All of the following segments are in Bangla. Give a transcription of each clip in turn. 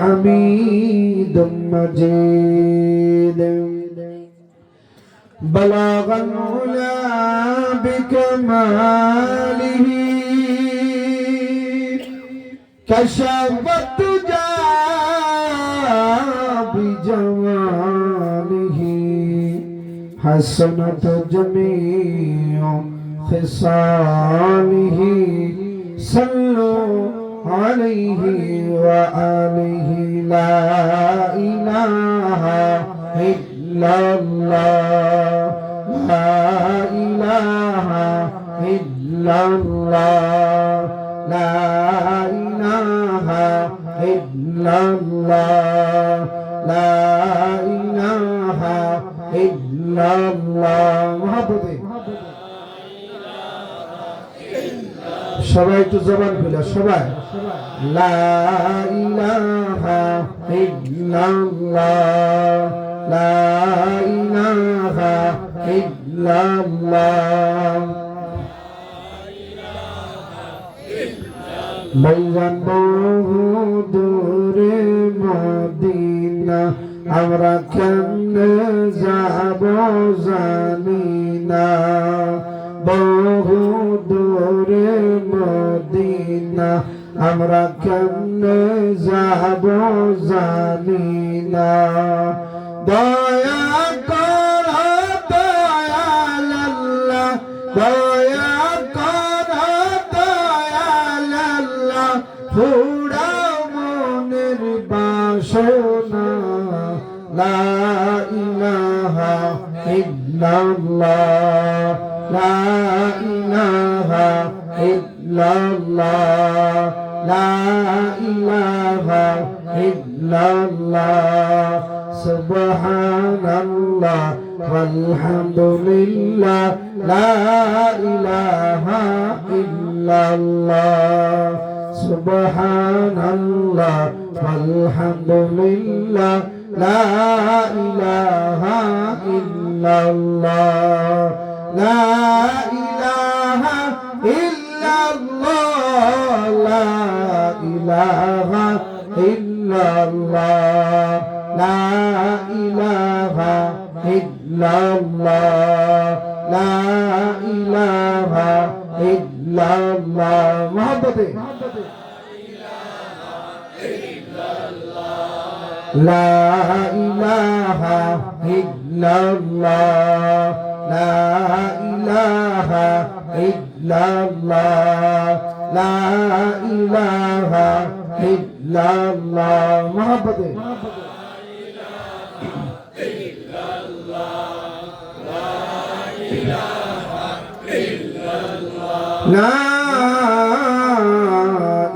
حميد مجيد بلغ العلا بكماله كشف الدجى بجماله حسنت جميع خصاله صلوا عليه وآله لا إله إلا الله لا إله إلا الله لا إله إلا الله لا إله إلا الله محبتي সবাই একটু জবান খুলে সবাই লা ইলাহা ইল্লাল্লাহ লা ইলাহা ইল্লাল্লাহ বাইজান বহু দূরে মদিনা আমরা কেমনে যাব জানি না বহু দূরে মদিনা আমরা কেমনে যাব জানি না দয়া কর দয়াল আল্লাহ দয়া কর দয়াল আল্লাহ ফুরাও মনের বাসনা লা ইলাহা ইল্লাল্লাহ লা ইলাহা ইল্লাল্লাহ লা ইলাহা ইল্লাল্লাহ সুবহানাল্লাহ ওয়ালহামদুলিল্লাহ লা ইলাহা ইল্লাল্লাহ সুবহানাল্লাহ ওয়ালহামদুলিল্লাহ লা ইলাহা ইল্লাল্লাহ লা ইলাহা ইল্লাল্লাহ লা ইলাহা ইল্লাল্লাহ লা ইলাহা ইল্লাল্লাহ লা ইলাহা ইল্লাল্লাহ মুহাব্বতে লা ইলাহা ইল্লাল্লাহ লা ইলাহা ইল্লাল্লাহ লা ইলাহা ইল্লাল্লাহ মুহাব্বতে লা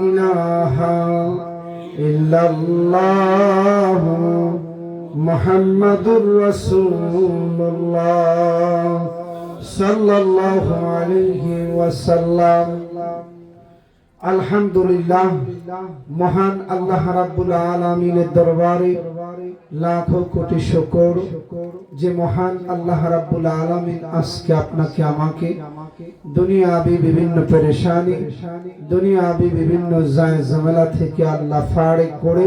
ইলাহা ইল্লাল্লাহ মুহাম্মাদুর রাসূলুল্লাহ সাল্লাল্লাহু আলাইহি ওয়াসাল্লাম আলহামদুলিল্লাহ মহান আল্লাহ রাব্বুল আলামিনের দরবারে লাখো কোটি শুকর যে মহান আল্লাহ রাব্বুল আলামিন আজকে আপনাকে আমাকে দুনিয়াবি বিভিন্ন পেরেশানি দুনিয়াবি বিভিন্ন ঝামেলা থেকে আল্লাহ ফাড়ে করে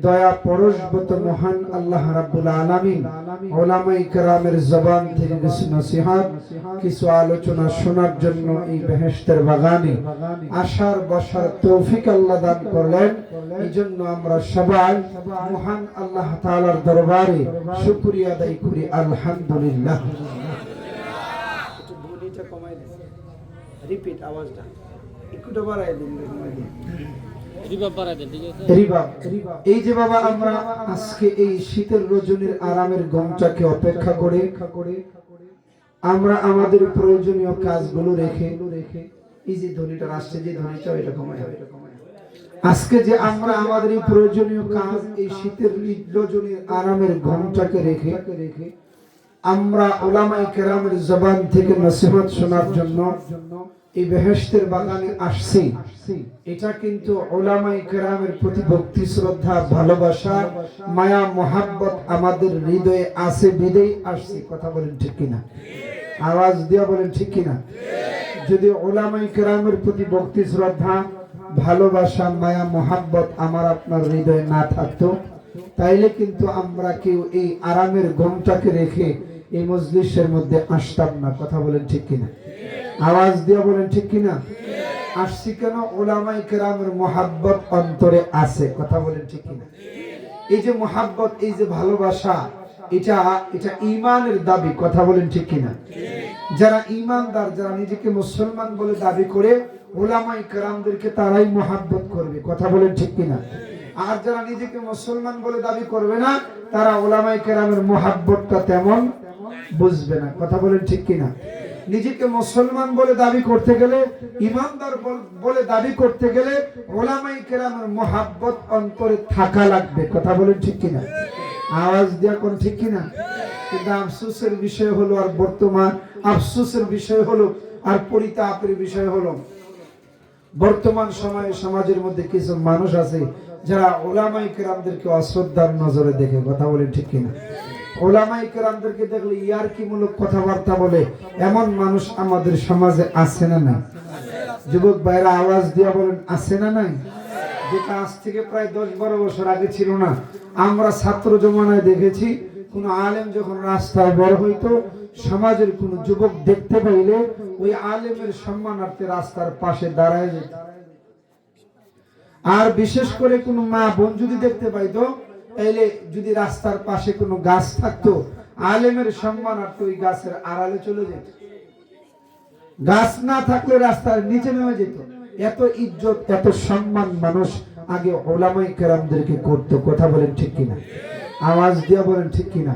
দয়া পরশবত মহান আল্লাহ রাব্বুল আলামিন উলামায়ে কেরামের জবান থেকে কিছু নসিহত কিছু আলোচনা শোনার জন্য এই বেহেশতের বাগানে আসার বসার তৌফিক আল্লাহ দান করলেন। এইজন্য আমরা সবাই মহান আল্লাহ তাআলার দরবারে শুকরিয়া আদায় করি আলহামদুলিল্লাহ। একটু ভলিটা কমাই দেন, রিপিট আওয়াজটা একটু বাড়াই দিন, এই যে বাবা আমরা আজকে এই শীতের রজনীর আরামের ঘুমটাকে অপেক্ষা করে আমরা আমাদের প্রয়োজনীয় কাজগুলো রেখে এই যে ধ্বনিটা আসছে যে ধ্বনিটা এটা কমাই হবে আজকে যে আমরা আমাদের এই প্রয়োজনীয় কাজ এই শীতের রজনীর আরামের ঘুমটাকে রেখে আমরা উলামায়ে কেরামের জবান থেকে নসিহত শোনার জন্য এই বেহেশতের বাগানে আসছি। এটা কিন্তু উলামায়ে কেরামের প্রতি ভক্তি শ্রদ্ধা ভালোবাসা মায়া মোহাব্বত আমাদের হৃদয়ে আছে বিদেই আসছি। কথা বলেন ঠিক কিনা? আওয়াজ দিয়া বলেন ঠিক কিনা? যদি উলামায়ে কেরামের প্রতি ভক্তি শ্রদ্ধা ভালোবাসা, মায়া, মোহাব্বত আমার আপনার হৃদয়ে না থাকতো, তাইলে কিন্তু আমরা কেউ এই আরামের ঘুমটাকে রেখে এই মজলিসের মধ্যে আসতাম না। কথা বলেন ঠিক কিনা? আওয়াজ দিয়ে বলেন ঠিক কিনা? আসছি কেন? উলামায়ে কেরামের মোহাব্বত অন্তরে আছে। কথা বলেন ঠিক কিনা? এই যে মোহাব্বত, এই যে ভালোবাসা, এটা ঈমানের দাবি। কথা বলেন ঠিক কিনা? যারা ঈমানদার, যারা নিজেকে মুসলমান বলে দাবি করে, উলামায়ে কেরামদেরকে তারাই মোহাব্বত করবে। কথা বলেন ঠিক কিনা? আর যারা নিজেকে মুসলমান বলে দাবি করবে না, তারা উলামায়ে কেরামের মোহাব্বতটা তেমন বুঝবে না। কথা বলেন ঠিক কিনা? নিজেকে মুসলমান বলে দাবি করতে গেলে, ইমানদার বলে দাবি করতে গেলে উলামায়ে কেরামের মোহাব্বত অন্তরে থাকা লাগবে। কথা বলেন ঠিক কিনা? আওয়াজ দিয়া কোন ঠিক কিনা? কিন্তু আফসোসের বিষয় হলো, আর বর্তমান আফসোসের বিষয় হলো, আর পরিতাপের বিষয় হলো, বর্তমান সময়ে সমাজের মধ্যে কিছু মানুষ আছে যারা উলামায়ে কেরামদেরকে অশ্রদ্ধার নজরে দেখে। কথা বলেন ঠিক কিনা? উলামায়ে কেরামদেরকে দেখলে ইয়ারকিমূলক কথাবার্তা বলে এমন মানুষ আমাদের সমাজে আছে না নাই? যুবক ভাইরা আওয়াজ দিয়া বলেন, আছে না নাই? যেটা আজ থেকে প্রায় 10-12 বছর আগে ছিল না। আমরা ছাত্র জমানায় দেখেছি, কোন আলেম যখন রাস্তায় বের হইতো, সমাজের কোন যুবক দেখতে পাইলে ওই আলেমের সম্মানার্থে রাস্তার পাশে দাঁড়ায় যেত। আর বিশেষ করে কোন মা বোন যদি দেখতে পাইতো, তাইলে যদি রাস্তার পাশে কোনো গাছ থাকতো, আলেমের সম্মানার্থে ওই গাছের আড়ালে চলে যেত। গাছ না থাকলে রাস্তার নিচে নেমে যেত। এত ইজ্জত, এত সম্মান মানুষ আগে উলামায়ে কেরামদেরকে করত। কথা বলেন ঠিক কিনা? আওয়াজ দিয়ে বলেন ঠিক কিনা?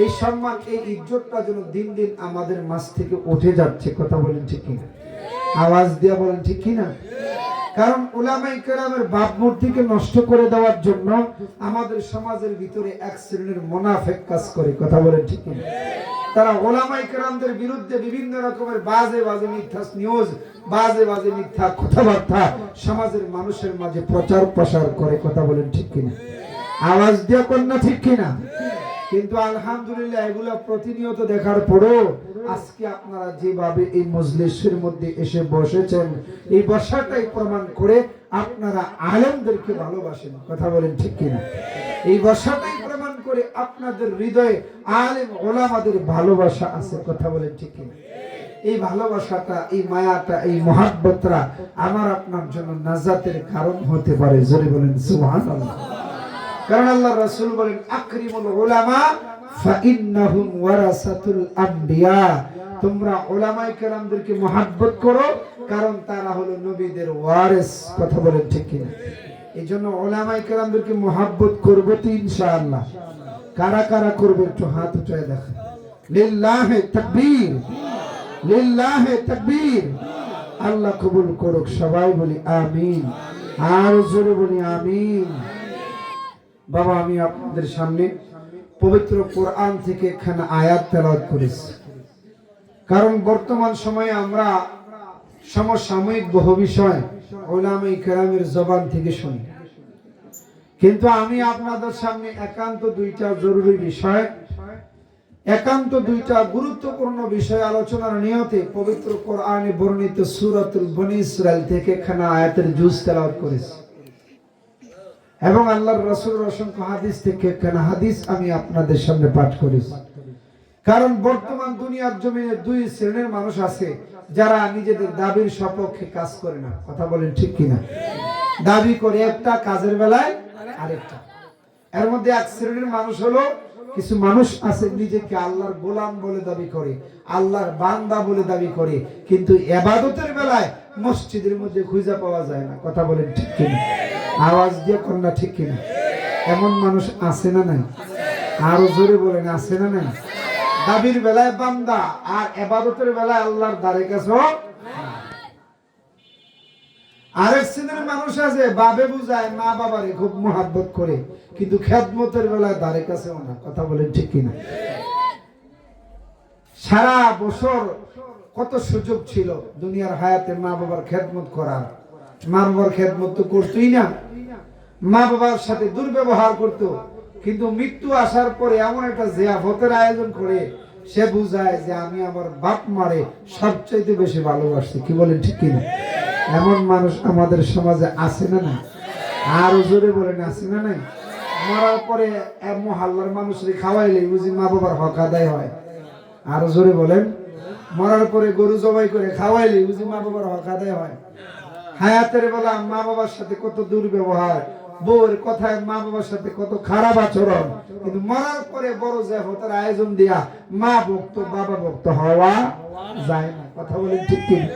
এই সম্মান, এই ইজ্জতটা যেন দিন দিন আমাদের মাঝ থেকে উঠে যাচ্ছে। কথা বলেন ঠিক কিনা? আওয়াজ দিয়ে বলেন ঠিক কিনা? কারণ উলামায়ে কেরামের ভাবমূর্তিকে নষ্ট করে দেওয়ার জন্য আমাদের সমাজের ভিতরে এক শ্রেণীর মুনাফিক কাজ করে। কথা বলেন ঠিক কিনা? তারা উলামায়ে কেরামদের বিরুদ্ধে বিভিন্ন রকমের বাজে বাজে মিথ্যা নিউজ, বাজে বাজে মিথ্যা কথাবার্তা সমাজের মানুষের মাঝে প্রচার প্রসার করে। কথা বলেন ঠিক কিনা? আওয়াজ দিয়ে কোন না ঠিক কিনা? কিন্তু আলহামদুলিল্লাহ এগুলো প্রতিনিয়ত দেখার পরেও আজকে আপনারা যেভাবে এই মজলিসের মধ্যে এসে বসেছেন, এই বসাটাই প্রমাণ করে আপনারা আলেমদেরকে ভালোবাসেন। কথা বলেন ঠিক কিনা? এই বসাটাই প্রমাণ করে আপনাদের হৃদয়ে আলেম ওলামাদের ভালোবাসা আছে। কথা বলেন ঠিক কিনা? এই ভালোবাসাটা, এই মায়াটা, এই মহাব্বতটা আমার আপনার জন্য নাজাতের কারণ হতে পারে। জোরে বলেন সুবহানাল্লাহ। কারণ আল্লাহ রাসূল বলেন, আকরিমুল উলামা ফাইন্নাহুম ওয়ারাসাতুল আমবিয়া। তোমরা উলামায়ে কেরামদেরকে মহব্বত করো, কারণ তারা হলো নবীদের ওয়ারিস। কথা বলেন ঠিক কিনা? এইজন্য উলামায়ে কেরামদেরকে মহব্বত করব তো ইনশাআল্লাহ। কারা কারা করবে একটু হাত উঠায় দেখেন। লিল্লাহি তাকবীর, লিল্লাহি তাকবীর। আল্লাহ কবুল করুক। সবাই বলি আমিন। আর জোরে বলি আমিন। বাবা, আমি আপনাদের সামনে পবিত্র কোরআন থেকে একখানা আয়াত তেলাওয়াত করেছি। কারণ বর্তমান সময়ে আমরা সমসাময়িক বহু বিষয় উলামায়ে কেরামের জবান থেকে শুনি, কিন্তু আমি আপনাদের সামনে একান্ত দুইটা জরুরি বিষয়, একান্ত দুইটা গুরুত্বপূর্ণ বিষয় আলোচনার নিয়তে পবিত্র কোরআনে বর্ণিত সূরাতুল বনী ইসরাইল থেকে একখানা আয়াতের জুজ তেলাওয়াত করেছি এবং আল্লাহর রাসূলের অসংখ্য হাদিস থেকে একখানা হাদিস আমি আপনাদের সামনে পাঠ করেছি। কারণ বর্তমান দুনিয়ার জমিনে দুই শ্রেণীর মানুষ আছে যারা নিজেদের দাবির সপক্ষে কাজ করে না। কথা বলেন ঠিক কিনা? দাবি করে একটা, কাজের বেলায় আরেকটা। এর মধ্যে এক শ্রেণীর মানুষ হলো, কিছু মানুষ আছে নিজেকে আল্লাহর গোলাম বলে দাবি করে, আল্লাহর বান্দা বলে দাবি করে, কিন্তু ইবাদতের বেলায় মসজিদের মধ্যে খুঁজে পাওয়া যায় না। কথা বলেন ঠিক কিনা? আওয়াজ দিয়ে কোন না ঠিক কিনা? এমন মানুষ আছে না নাই? আরো জোরে বলেন, আছে না নাই? দাবির বেলায় বান্দা আর ইবাদতের বেলায় আল্লাহর দ্বারে কাছে। আরেক শ্রেণীর মানুষ আছে বাবে বুঝায় মা বাবারে খুব মহব্বত করে, কিন্তু খেদমতের বেলায় দ্বারে কাছেও না। কথা বলেন ঠিক কিনা? সারা বছর কত সুযোগ ছিল দুনিয়ার হায়াতে মা বাবার খেদমত করার, মা বাবার খেদমত তো করতোই না, মা বাবার সাথে দুর্ব্যবহার করত, কিন্তু মৃত্যু আসার পরে এমন একটা জিয়াফতের আয়োজন করে সে বুঝায় যে আমি আমার বাপ মারে সবচাইতে বেশি ভালোবাসি। কি বলেন ঠিক কিনা? এমন মানুষ আমাদের সমাজে আছে না নাই? আরো জোরে বলেন, আছে না নাই? মরার পরে মহল্লার মানুষরে খাওয়াইলে বুঝি মা বাবার হক আদায় হয়। আরো জোরে বলেন, মরার পরে গরু জবাই করে খাওয়াইলে বুঝি মা বাবার হক আদায় হয়। হায়াতের বেলা মা বাবার সাথে কত দুর্ব্যবহার, বউর কথায় মা বাবার সাথে কত খারাপ আচরণ, কিন্তু মরার পরে বড় যে হতার আয়োজন দিয়া মা ভক্ত বাবা ভক্ত হওয়া যায় না। কথা বলেন ঠিক কিনা?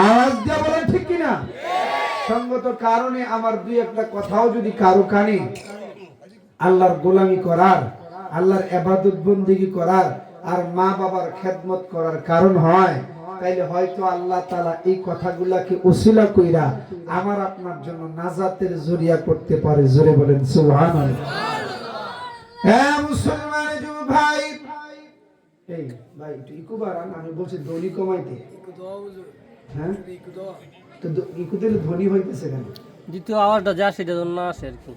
আওয়াজ দিয়া বলেন ঠিক কিনা? সঙ্গত কারণে আমার দুই একটা কথাও যদি কারো কানে আল্লাহর গোলামি করার, আল্লাহর ইবাদত বন্দেগী করার আর মা বাবার খেদমত করার কারণ হয়, তাইলে হয়তো আল্লাহ তাআলা এই কথাগুলাকে ওসিলা কইরা আমার আপনার জন্য নাজাতের জরিয়া করতে পারে। জোরে বলেন সুবহানাল্লাহ। হ্যাঁ মুসলমান যুব ভাই, এই ভাই একটু ইকো বাড়ান, আমি বলছি ধ্বনি কমাইতে। হ্যাঁ তো ইকো দিলে ধ্বনি হইতেছে কেন? দ্বিতীয় আওয়াজটা যা সেটা জন্য আসে আর কি।